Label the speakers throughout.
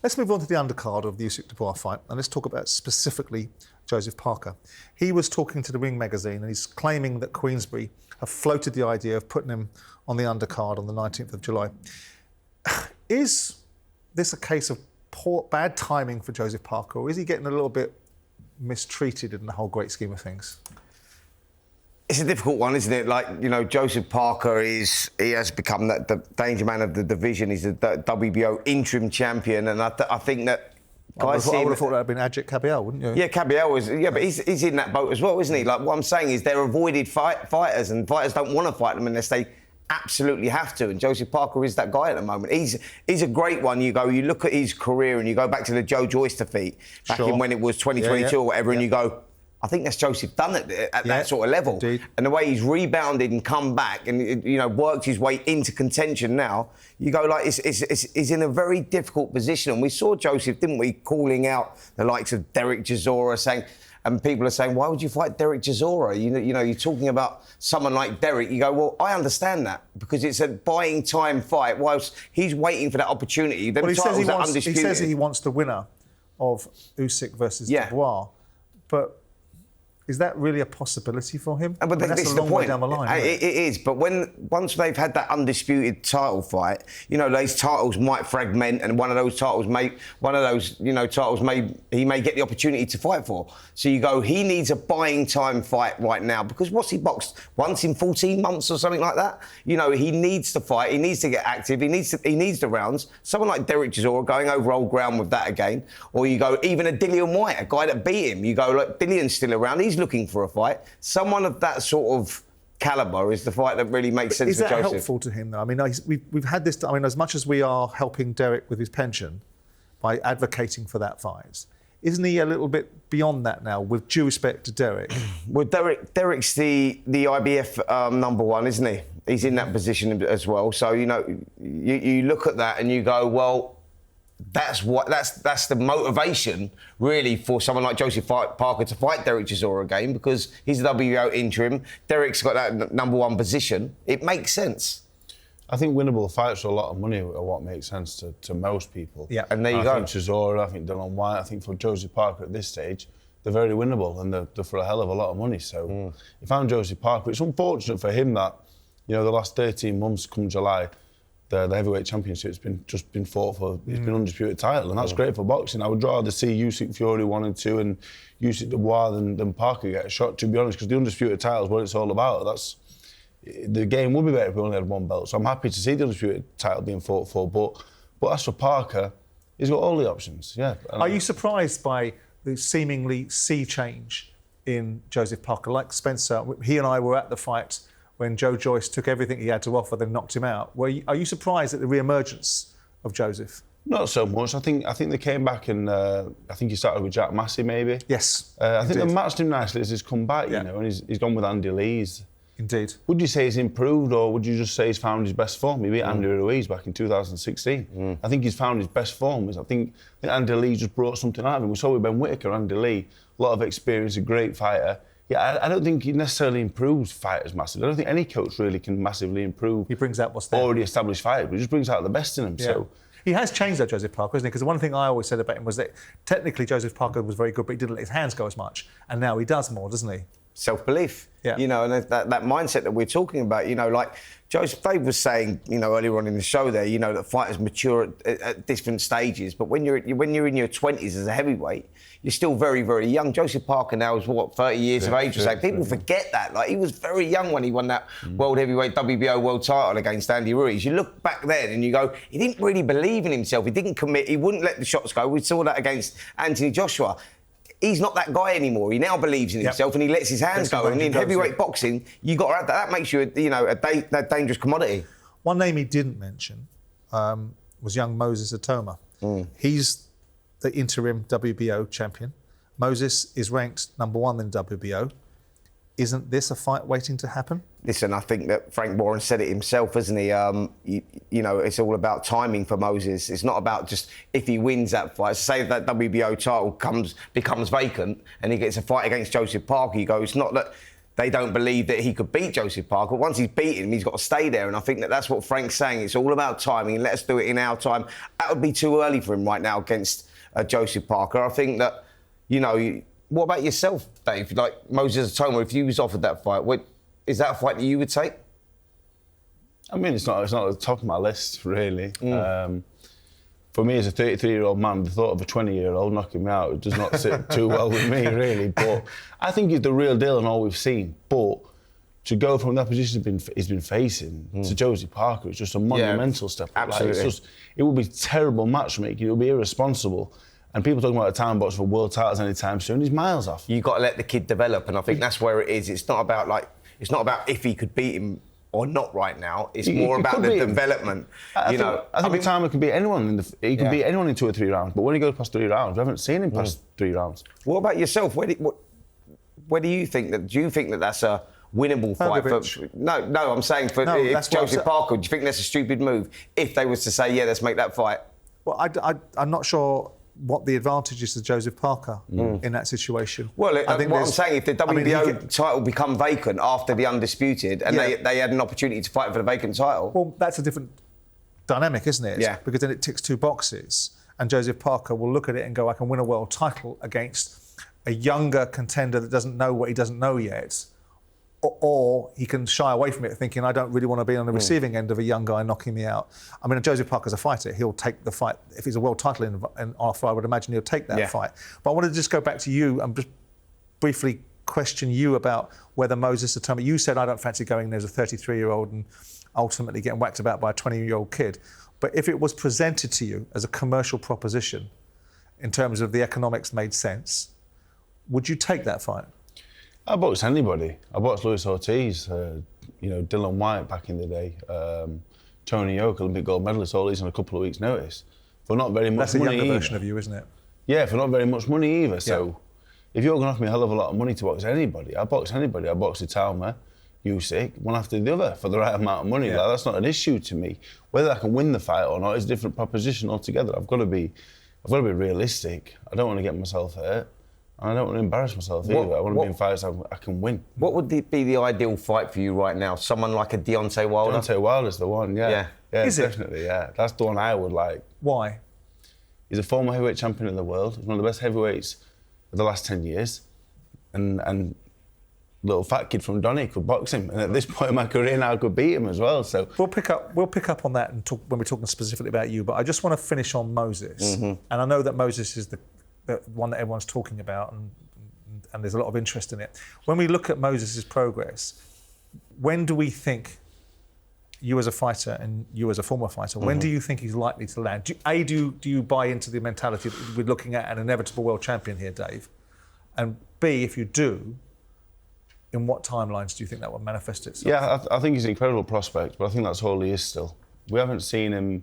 Speaker 1: Let's move on to the undercard of the Usyk Dubois fight, and let's talk about specifically Joseph Parker. He was talking to the Ring magazine, and he's claiming that Queensberry have floated the idea of putting him on the undercard on the 19th of July. Is this a case of bad timing for Joseph Parker, or is he getting a little bit mistreated in the whole great scheme of things?
Speaker 2: It's a difficult one, isn't it? Like, you know, Joseph Parker he has become the danger man of the division. He's the WBO interim champion, and I think that guys.
Speaker 1: I would have thought that would have been Ajit Kabiel, wouldn't you?
Speaker 2: Yeah, Kabiel was. Yeah, but he's in that boat as well, isn't he? Like, what I'm saying is they're avoided fighters, and fighters don't want to fight them unless they absolutely have to. And Joseph Parker is that guy at the moment. He's a great one. You look at his career, and you go back to the Joe Joyce defeat back in when it was 2022 or whatever, and you go, I think that's Joseph done it at that sort of level.
Speaker 1: Indeed.
Speaker 2: And the way he's rebounded and come back and, you know, worked his way into contention now, you go like, he's in a very difficult position. And we saw Joseph, didn't we, calling out the likes of Derek Chisora, saying, and people are saying, why would you fight Derek Chisora? You know, you're talking about someone like Derek. You go, well, I understand that because it's a buying time fight whilst he's waiting for that opportunity.
Speaker 1: Well, he says he wants the winner of Usyk versus Dubois, but is that really a possibility for him?
Speaker 2: But
Speaker 1: that's a long way down the line.
Speaker 2: It is, but once they've had that undisputed title fight, you know, those titles might fragment, and one of those titles may get the opportunity to fight for. So you go, he needs a buying time fight right now because what's he boxed once in 14 months or something like that? You know, he needs to fight. He needs to get active. He needs the rounds. Someone like Derek Chisora going over old ground with that again, or you go even a Dillian White, a guy that beat him. You go, look, Dillian's still around. He's looking for a fight. Someone of that sort of calibre is the fight that really makes sense for Joseph.
Speaker 1: Is that helpful to him, though? I mean, we've had this. I mean, as much as we are helping Derek with his pension by advocating for that fight, isn't he a little bit beyond that now? With due respect to Derek.
Speaker 2: Well, Derek's the IBF number one, isn't he? He's in that position as well. So you know, you look at that and you go, well, that's the motivation really for someone like Joseph Parker to fight Derek Chisora again because he's the WBO interim. Derek's got that number one position. It makes sense.
Speaker 3: I think winnable fights for a lot of money are what makes sense to most people.
Speaker 2: Yeah, and there you go.
Speaker 3: I think Chisora, I think Dillian White, I think for Joseph Parker at this stage, they're very winnable and they're for a hell of a lot of money. So if I'm Joseph Parker, it's unfortunate for him that, you know, the last 13 months come July, the heavyweight championship's been fought for. It's been undisputed title, and that's great for boxing. I would rather see Usyk Fury 1 and 2 and Usyk Dubois than Parker get a shot, to be honest, because the undisputed title is what it's all about. The game would be better if we only had one belt. So I'm happy to see the undisputed title being fought for. But as for Parker, he's got all the options. Yeah.
Speaker 1: Are you surprised by the seemingly sea change in Joseph Parker? Like Spencer, he and I were at the fight when Joe Joyce took everything he had to offer, then knocked him out. Are you surprised at the re-emergence of Joseph?
Speaker 3: Not so much. I think they came back and I think he started with Jack Massey maybe.
Speaker 1: Yes.
Speaker 3: I think they matched him nicely as he's come back, you know, and he's gone with Andy Lee's.
Speaker 1: Indeed.
Speaker 3: Would you say he's improved, or would you just say he's found his best form? He beat Andy Ruiz back in 2016. I think he's found his best form. I think Andy Lee just brought something out of him. We saw with Ben Whittaker, Andy Lee, a lot of experience, a great fighter. Yeah, I don't think he necessarily improves fighters massively. I don't think any coach really can massively improve.
Speaker 1: He brings out what's there.
Speaker 3: Already established fighters, but he just brings out the best in them.
Speaker 1: Yeah.
Speaker 3: So
Speaker 1: he has changed though, Joseph Parker, isn't he? Because the one thing I always said about him was that technically Joseph Parker was very good, but he didn't let his hands go as much. And now he does more, doesn't he?
Speaker 2: Self-belief,
Speaker 1: yeah.
Speaker 2: You know, and that mindset that we're talking about, you know, like Joseph Dave was saying, you know, earlier on in the show there, you know, that fighters mature at different stages, but when you're in your 20s as a heavyweight, you're still very, very young. Joseph Parker now is, 30 years of age or so. People forget that. Like, he was very young when he won that World Heavyweight WBO World title against Andy Ruiz. You look back then and you go, he didn't really believe in himself. He didn't commit. He wouldn't let the shots go. We saw that against Anthony Joshua. He's not that guy anymore. He now believes in himself and he lets his hands go. And in heavyweight boxing, you got to have that. That makes you, a dangerous commodity.
Speaker 1: One name he didn't mention was young Moses Itauma. He's the interim WBO champion. Moses is ranked number 1 in WBO. Isn't this a fight waiting to happen?
Speaker 2: Listen, I think that Frank Warren said it himself, hasn't he? You know, it's all about timing for Moses. It's not about just if he wins that fight. Say that WBO title becomes vacant and he gets a fight against Joseph Parker, you go, it's not that they don't believe that he could beat Joseph Parker. Once he's beaten him, he's got to stay there. And I think that that's what Frank's saying. It's all about timing. Let us do it in our time. That would be too early for him right now against Joseph Parker. I think that, what about yourself, Dave? Like Moses Itauma, if you was offered that fight, is that a fight that you would take?
Speaker 3: I mean, it's not at the top of my list, really. For me, as a 33-year-old man, the thought of a 20-year-old knocking me out does not sit too well with me, really. But I think he's the real deal in all we've seen. But to go from that position he's been facing to Joseph Parker is just a monumental step.
Speaker 2: Absolutely.
Speaker 3: Like, it would be terrible matchmaking. It would be irresponsible. And people talking about a time box for world titles anytime soon, he's miles off.
Speaker 2: You've got to let the kid develop, and I think that's where it is. It's not about if he could beat him or not right now. It's more about the development.
Speaker 3: I think Itauma can beat anyone. He can beat anyone in 2 or 3 rounds. But when he goes past 3 rounds, we haven't seen him past 3 rounds.
Speaker 2: What about yourself? Where do you think that? Do you think that that's a winnable fight? No, I'm saying for Joseph Parker. Do you think that's a stupid move if they was to say, yeah, let's make that fight?
Speaker 1: Well, I'm not sure what the advantage is to Joseph Parker in that situation.
Speaker 2: Well, what I'm saying, if the WBO title become vacant after the Undisputed and they had an opportunity to fight for the vacant title...
Speaker 1: Well, that's a different dynamic, isn't it?
Speaker 2: Yeah.
Speaker 1: Because then it ticks 2 boxes and Joseph Parker will look at it and go, I can win a world title against a younger contender that doesn't know what he doesn't know yet. Or he can shy away from it thinking, I don't really want to be on the receiving end of a young guy knocking me out. I mean, Joseph Parker's a fighter. He'll take the fight. If he's a world title in offer, I would imagine he'll take that fight. But I wanted to just go back to you and just briefly question you about whether Moses Itauma, you said, I don't fancy going there as a 33-year-old and ultimately getting whacked about by a 20-year-old kid. But if it was presented to you as a commercial proposition in terms of the economics made sense, would you take that fight?
Speaker 3: I boxed anybody. I boxed Luis Ortiz, Dylan White back in the day, Tony Yoke, Olympic gold medalist, all these on a couple of weeks' notice. For not very much money.
Speaker 1: That's a younger
Speaker 3: either.
Speaker 1: version of you, isn't it?
Speaker 3: Yeah, for not very much money either. So if you're going to offer me a hell of a lot of money to box anybody, I box anybody. I boxed Itauma, Usyk, one after the other for the right amount of money.
Speaker 1: Yeah.
Speaker 3: Like, that's not an issue to me. Whether I can win the fight or not is a different proposition altogether. I've got to be realistic. I don't want to get myself hurt. I don't want to embarrass myself either. I want to be in fights I can win.
Speaker 2: What would be the ideal fight for you right now? Someone like a Deontay Wilder?
Speaker 3: Deontay Wilder's the one, yeah.
Speaker 1: Is it?
Speaker 3: Definitely, yeah. That's the one I would like.
Speaker 1: Why?
Speaker 3: He's a former heavyweight champion of the world. He's one of the best heavyweights of the last 10 years. And little fat kid from Donny could box him. And at this point in my career now, I could beat him as well. So
Speaker 1: We'll pick up on that and talk when we're talking specifically about you. But I just want to finish on Moses. And I know that Moses is the one that everyone's talking about, and there's a lot of interest in it. When we look at Moses' progress, when do we think, you as a fighter and you as a former fighter, when do you think he's likely to land? Do you buy into the mentality that we're looking at an inevitable world champion here, Dave? And B, if you do, in what timelines do you think that will manifest itself?
Speaker 3: yeah, I think he's an incredible prospect, but I think that's all he is still. We haven't seen him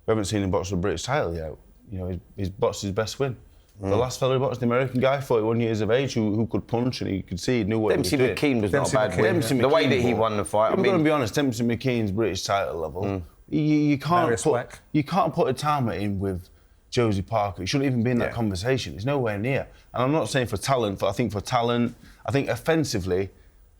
Speaker 3: box for the British title yet. He's boxed his best win. The last fellow who boxed, the American guy, 41 years of age, who could punch and he could see, he knew what he was doing.
Speaker 2: Dempsey McKean was not a bad win. The way that he won the fight.
Speaker 3: I'm going to be honest, Dempsey McKean's British title level, you can't put Itauma in with Joseph Parker. He shouldn't even be in that conversation. He's nowhere near. And I'm not saying for talent, but I think offensively,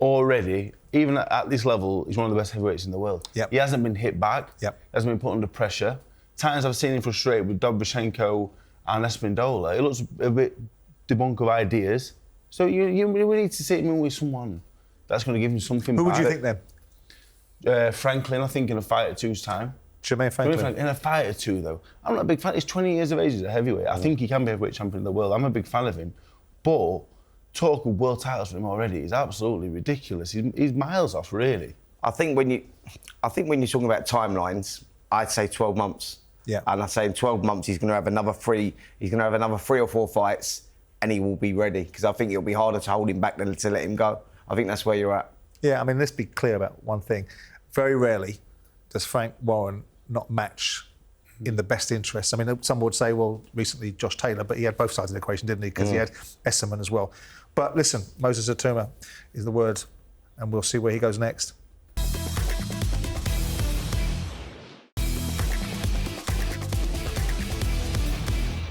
Speaker 3: already, even at this level, he's one of the best heavyweights in the world.
Speaker 1: Yep.
Speaker 3: He hasn't been hit back.
Speaker 1: Yep.
Speaker 3: He hasn't been put under pressure. Times I've seen him frustrated with Dobyshenko and Espindola. It looks a bit debunk of ideas. So you really need to sit him with someone that's going to give him something.
Speaker 1: Who would you think then?
Speaker 3: Franklin, I think, in a fight at 2's time.
Speaker 1: Jermaine Franklin.
Speaker 3: In a fight or 2, though. I'm not a big fan. He's 20 years of age as a heavyweight. I think he can be a heavyweight champion of the world. I'm a big fan of him. But talk of world titles for him already is absolutely ridiculous. He's miles off, really.
Speaker 2: I think when you're talking about timelines, I'd say 12 months.
Speaker 1: Yeah.
Speaker 2: And I say in 12 months he's going to have another 3 or 4 fights, and he will be ready, because I think it'll be harder to hold him back than to let him go. I think that's where you're at.
Speaker 1: Yeah, I mean, let's be clear about one thing. Very rarely does Frank Warren not match in the best interests. I mean, some would say, well, recently Josh Taylor, but he had both sides of the equation, didn't he? Because he had Esserman as well. But listen, Moses Itauma is the word, and we'll see where he goes next.